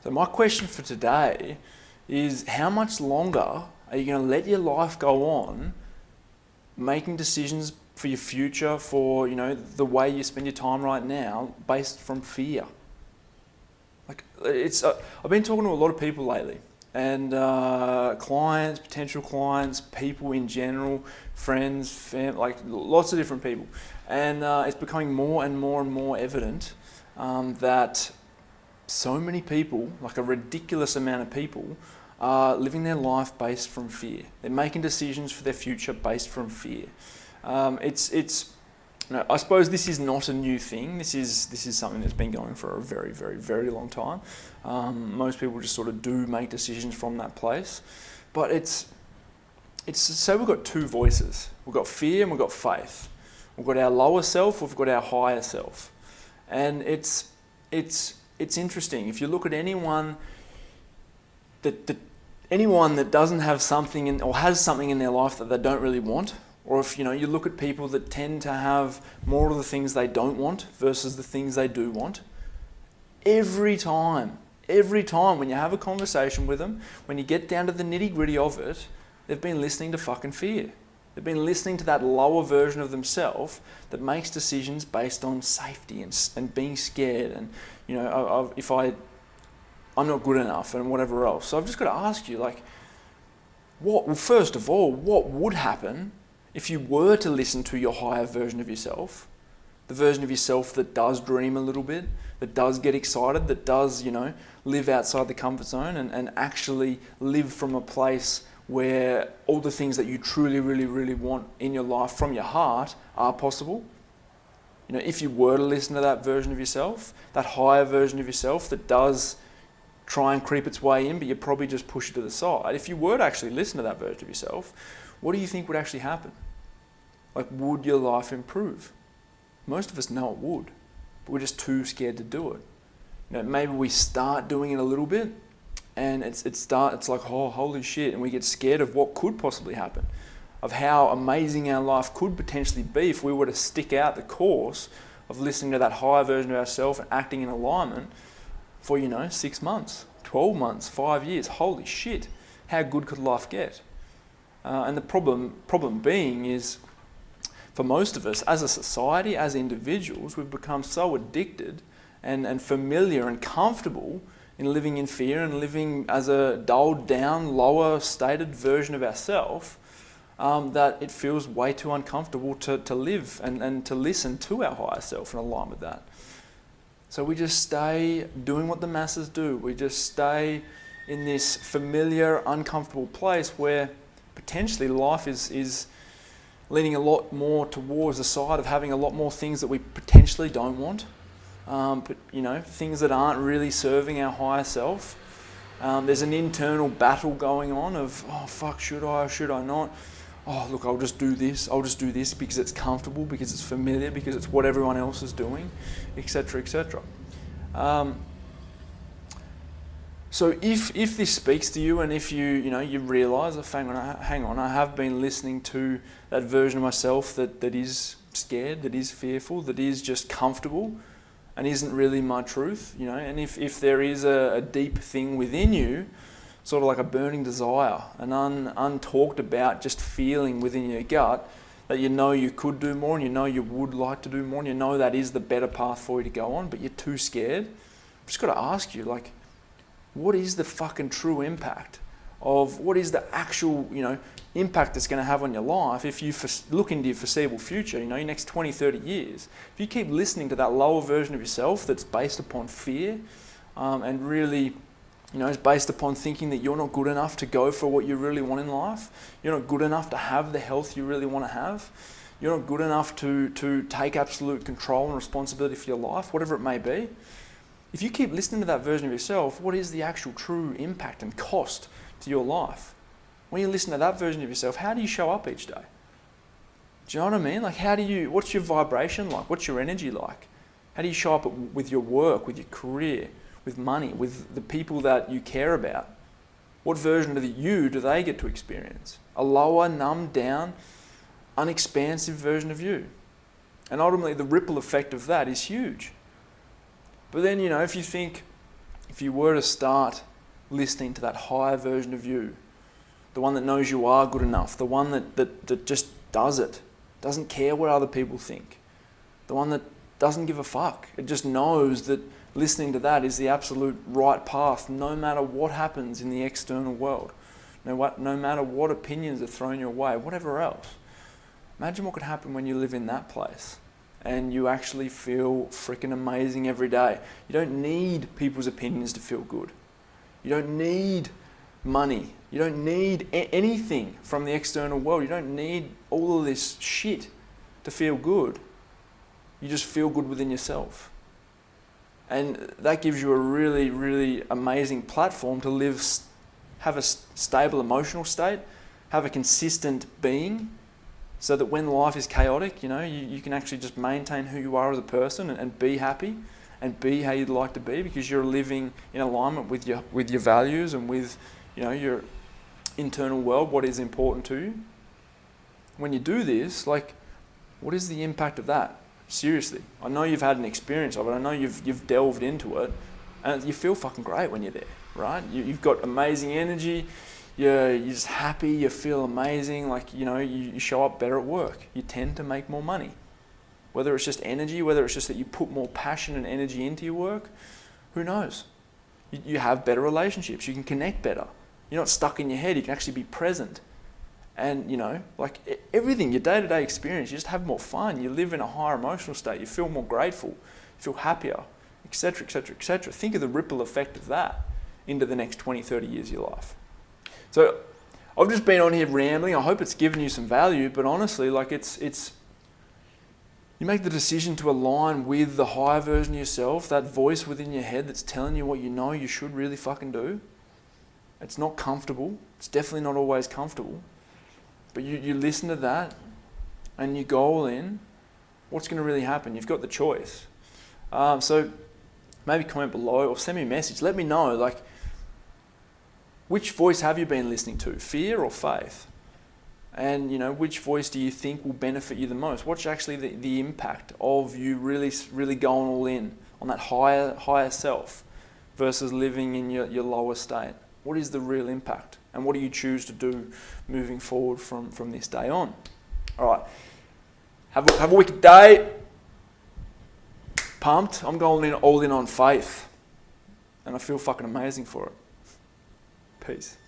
So my question for today is, how much longer are you going to let your life go on making decisions for your future, for the way you spend your time right now, based from fear? Like I've been talking to a lot of people lately, and clients, potential clients, people in general, friends, like lots of different people, and it's becoming more and more and more evident that so many people, like a ridiculous amount of people, are living their life based from fear. They're making decisions for their future based from fear. I suppose this is not a new thing. This is something that's been going for a very, very, very long time. Most people just sort of do make decisions from that place. But it's so we've got two voices. We've got fear and we've got faith. We've got our lower self, we've got our higher self. And it's interesting. If you look at anyone that doesn't have something or has something in their life that they don't really want, or if you look at people that tend to have more of the things they don't want versus the things they do want, every time when you have a conversation with them, when you get down to the nitty-gritty of it, they've been listening to fucking fear. They've been listening to that lower version of themselves that makes decisions based on safety and being scared and I'm not good enough and whatever else. So I've just got to ask you, first of all, what would happen if you were to listen to your higher version of yourself, the version of yourself that does dream a little bit, that does get excited, that does, live outside the comfort zone and actually live from a place where all the things that you truly, really, really want in your life from your heart are possible? If you were to listen to that version of yourself, that higher version of yourself that does try and creep its way in, but you probably just push it to the side. If you were to actually listen to that version of yourself, what do you think would actually happen? Would your life improve? Most of us know it would, but we're just too scared to do it. Maybe we start doing it a little bit, and it's like, oh, holy shit, and we get scared of what could possibly happen, of how amazing our life could potentially be if we were to stick out the course of listening to that higher version of ourselves and acting in alignment for 6 months, 12 months, 5 years. Holy shit, how good could life get? And the problem being is, for most of us as a society, as individuals, we've become so addicted and familiar and comfortable in living in fear and living as a dulled down, lower stated version of ourselves, that it feels way too uncomfortable to live and to listen to our higher self and align with that. So we just stay doing what the masses do. We just stay in this familiar, uncomfortable place where potentially life is leaning a lot more towards the side of having a lot more things that we potentially don't want. Things that aren't really serving our higher self. There's an internal battle going on of, oh fuck, should I or should I not? Oh look, I'll just do this because it's comfortable, because it's familiar, because it's what everyone else is doing, etc., etc. So if this speaks to you, and if you realise, hang on, I have been listening to that version of myself that is scared, that is fearful, that is just comfortable, and isn't really my truth, and if there is a deep thing within you, sort of like a burning desire, an untalked about just feeling within your gut that you could do more and you would like to do more and that is the better path for you to go on, but you're too scared, I've just got to ask you, what is the fucking true impact of what is the actual, impact it's going to have on your life if you look into your foreseeable future, your next 20, 30 years. If you keep listening to that lower version of yourself that's based upon fear and really, is based upon thinking that you're not good enough to go for what you really want in life, you're not good enough to have the health you really want to have, you're not good enough to take absolute control and responsibility for your life, whatever it may be. If you keep listening to that version of yourself, what is the actual true impact and cost to your life? When you listen to that version of yourself, how do you show up each day? Do you know what I mean? What's your vibration like? What's your energy like? How do you show up with your work, with your career, with money, with the people that you care about? What version of you do they get to experience? A lower, numbed down, unexpansive version of you. And ultimately the ripple effect of that is huge. But then, if you think, if you were to start listening to that higher version of you, the one that knows you are good enough, the one that just does it, doesn't care what other people think, the one that doesn't give a fuck, it just knows that listening to that is the absolute right path no matter what happens in the external world, no matter what opinions are thrown your way, whatever else. Imagine what could happen when you live in that place and you actually feel freaking amazing every day. You don't need people's opinions to feel good. You don't need money. You don't need anything from the external world. You don't need all of this shit to feel good. You just feel good within yourself. And that gives you a really, really amazing platform to live, have a stable emotional state, have a consistent being, so that when life is chaotic, you can actually just maintain who you are as a person and be happy and be how you'd like to be, because you're living in alignment with your values and with your internal world, what is important to you. When you do this, what is the impact of that? Seriously, I know you've had an experience of it. I know you've delved into it, and you feel fucking great when you're there, right? You've got amazing energy. You're just happy. You feel amazing. You show up better at work. You tend to make more money. Whether it's just energy, whether it's just that you put more passion and energy into your work, who knows? You have better relationships. You can connect better. You're not stuck in your head. You can actually be present. And, everything, your day-to-day experience, you just have more fun. You live in a higher emotional state. You feel more grateful. You feel happier, etc., etc., etc. Think of the ripple effect of that into the next 20, 30 years of your life. So I've just been on here rambling. I hope it's given you some value, but honestly, it's you make the decision to align with the higher version of yourself, that voice within your head that's telling you what you should really fucking do. It's not comfortable. It's definitely not always comfortable. But you listen to that and you go all in, what's going to really happen? You've got the choice. So maybe comment below or send me a message. Let me know, which voice have you been listening to, fear or faith? And, which voice do you think will benefit you the most? What's actually the impact of you really, really going all in on that higher self versus living in your lower state? What is the real impact? And what do you choose to do moving forward from this day on? All right. Have a wicked day. Pumped. I'm going all in on faith. And I feel fucking amazing for it. Peace.